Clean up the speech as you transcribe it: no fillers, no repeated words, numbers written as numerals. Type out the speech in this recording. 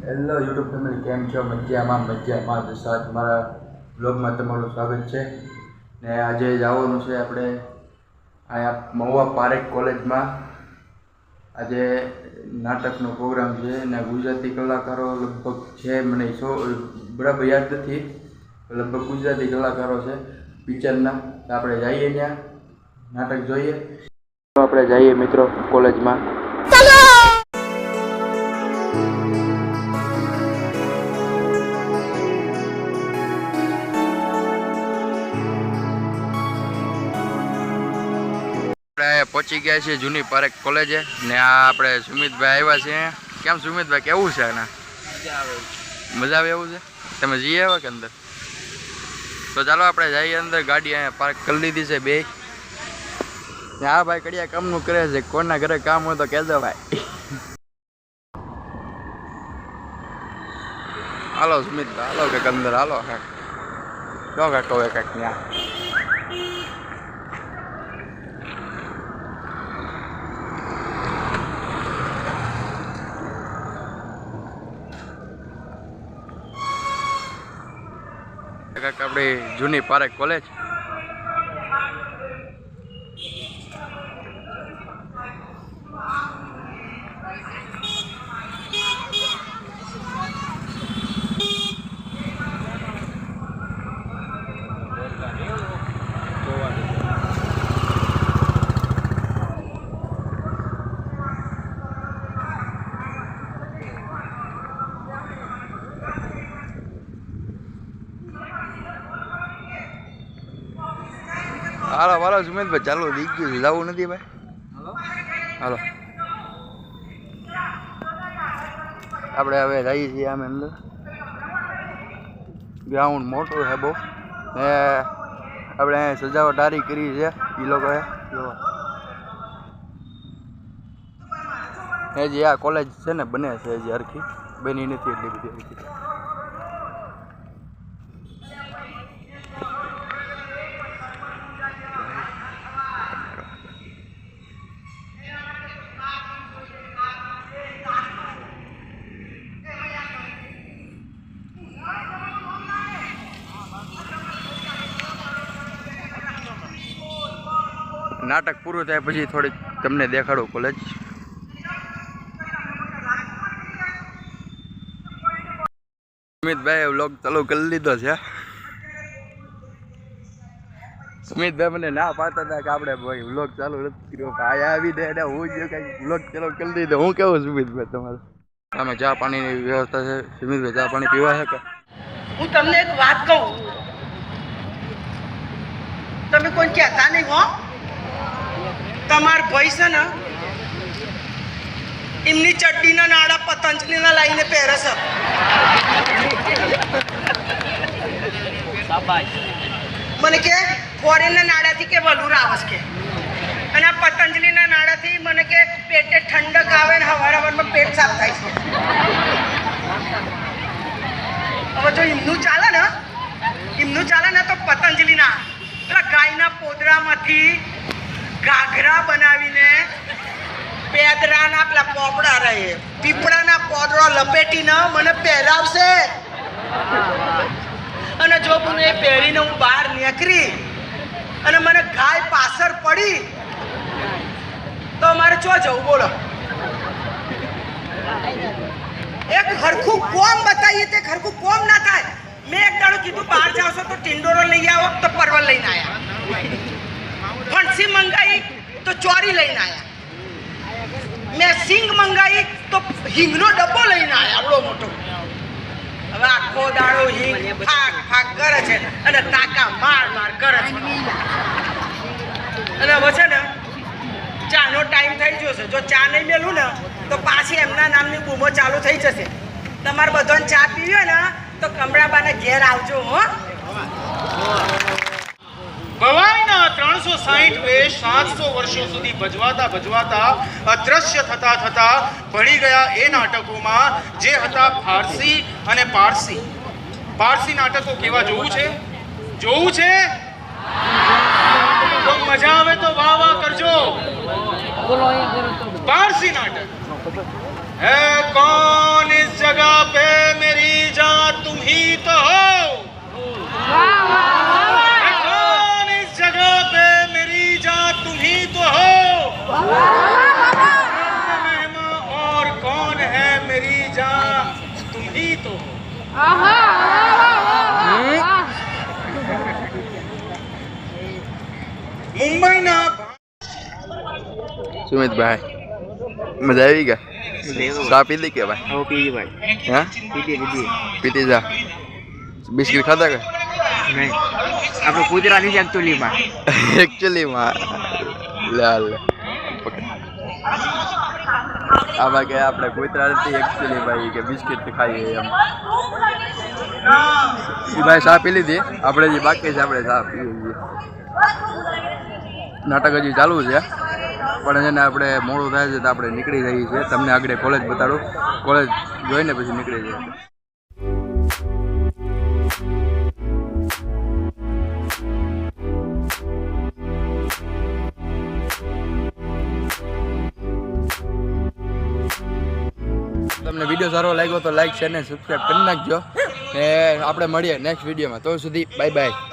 Hello YouTube family, કેમ છો? મજામાં દોસ્ત, મારા બ્લોગમાં તમારું સ્વાગત છે. ને આજે જવાનું છે આપણે અહીંયા મહુવા પારેખ કોલેજમાં. આજે નાટકનો પ્રોગ્રામ છે ને ગુજરાતી કલાકારો લગભગ છે, મને બરાબર યાદ નથી, લગભગ ગુજરાતી કલાકારો છે પિક્ચરના. આપણે જઈએ ત્યાં નાટક જોઈએ. આપણે જઈએ મિત્રો કોલેજમાં. પહોંચી ગયા છે જૂની પારેખ કોલેજે ને આ આપણે સુમિતભાઈ આવ્યા છે. કેમ સુમિતભાઈ, કેવું છે? એના મજા આવે એવું છે? તમે જઈએ આવ્યા કે અંદર? તો ચાલો આપણે જઈએ અંદર. ગાડી અહીંયા પાર્ક કરી લીધી છે બે. હા ભાઈ, કડિયા કામનું કરે છે. કોના ઘરે કામ હોય તો કહેજો ભાઈ. હાલો સુમિતભાઈ, હાલો કાંઈક અંદર, હાલો કાંઈક કહો કાંઈક ત્યાં. આપણી જૂની પારેખ કોલેજ. હાલો હાલો સુમિતભાઈ, ચાલો દી ગયું, જવું નથી ભાઈ. હાલો આપણે હવે જઈએ છીએ આમ અંદર. ગ્રાઉન્ડ મોટું છે બહુ ને આપણે સજાવટ સારી કરી છે એ લોકોએ. જે આ કોલેજ છે ને બને છે હજી હરખી બની નથી એટલી બધી હરખી. નાટક પૂરું થાય પછી થોડીક તમને દેખાડો કોલેજ. સુમિતભાઈ વ્લોગ ચાલુ કરી લીધો છે. સુમિતભાઈ મને ના પાડતા હતા કે આપણે ભાઈ વ્લોગ ચાલુ નથી કર્યો. ભાઈ આવી દે એટલે હું જ કંઈક વ્લોગ ચાલુ કરી દીધો. હું કેવું સુમિતભાઈ તમારું? તમે ચા પાણીની વ્યવસ્થા છે? સુમિતભાઈ ચા પાણી પીવા છે કે? હું તમને એક વાત કહું, તમે કોઈ કહેતા નહીં હો. તમાર ભાઈ છે ને એમની ચડ્ડીના નાડા પતંજલિના લાઈને પહેરે છે. મને કે ફોરેનના નાડાથી કે વલુર આવસ કે, અને આ પતંજલિના નાડાથી મને કે પેટે ઠંડક આવે ને હવારમાં પેટ સાફ થાય છે. હવે જો એમનું ચાલે ને તો પતંજલિના પેલા ગાયના પોદરામાંથી ઘાઘરા બનાવીને પેદરાના પેલા પોપડા રહે પીપળાના પોદરો લપેટીને મને પહેરાવશે. અને જો હું એ પહેરીને હું બહાર નીકળી અને મને ગાય પાછળ પડી તો મારે ચો જવું બોલો? એક ખરખું કોમ બતાવીએ તે ખરખું કોમ ના થાય. મેં એક દાડો કીધું બહાર જાવ છો તો ટિંડોરો લઈ આવો, તો પરવળ લઈને આવ્યા. ફણસી મંગાઈ તો ચોરી લઈને આવ્યા. મેં સિંગ મંગાઈ તો હિંગનો ડબ્બો લઈને આવ્યા આવડો મોટો. હવે આખો દાડો હિંગ ફાક ફાક કરે છે અને તાકા માર માર કરે છે. અને હવે છે ને ચાનો ટાઈમ થઈ ગયો છે. જો ચા નહીં મેલું ને તો પાછી એમના નામની બૂમો ચાલુ થઈ જશે. તમારે બધાને ચા પીવી હોય ને તો કમળાબાના ઘેર આવજો હો. ભવાઈના 360 વેશ 700 વર્ષો સુધી ભજવાતા અદ્રશ્ય થતા ભળી ગયા એ નાટકોમાં જે હતા ફારસી અને પારસી નાટકો કેવા જોવું છે? તો મજા આવે તો વાહ વાહ કરજો. पारसी नाटक है कौन इस जगह पे है मेरी जान तुम ही तो हो મુંબઈના સુમિતભાઈ મજા આવી ગયા ચા પી લી કે ભાઈ હવે પીજી ભાઈ હા પીધી પીતી જા બિસ્કિટ ખાધા કે નહીં આપણે ગુજરાતી જ એકચ્યુઅલીમાં એકચ્યુઅલીમાં લે આમાં કે આપણે કૂતરા નથી એકચ્યુઅલી ભાઈ કે બિસ્કિટ ખાઈએ એમ એ ભાઈ ચા પી લીધી આપણે જે બાકી છે આપણે ચા પીએ છીએ નાટક હજી ચાલુ છે પણ એને આપણે મોડું થાય છે તો આપણે નીકળી જઈએ છીએ તમને આગળ કોલેજ બતાડું કોલેજ જોઈને પછી નીકળી જઈએ તમને વિડીયો સારો લાગ્યો તો લાઈક શેર ને સબસ્ક્રાઈબ કરી નાખજો ને આપણે મળીએ નેક્સ્ટ વિડીયોમાં તો સુધી બાય બાય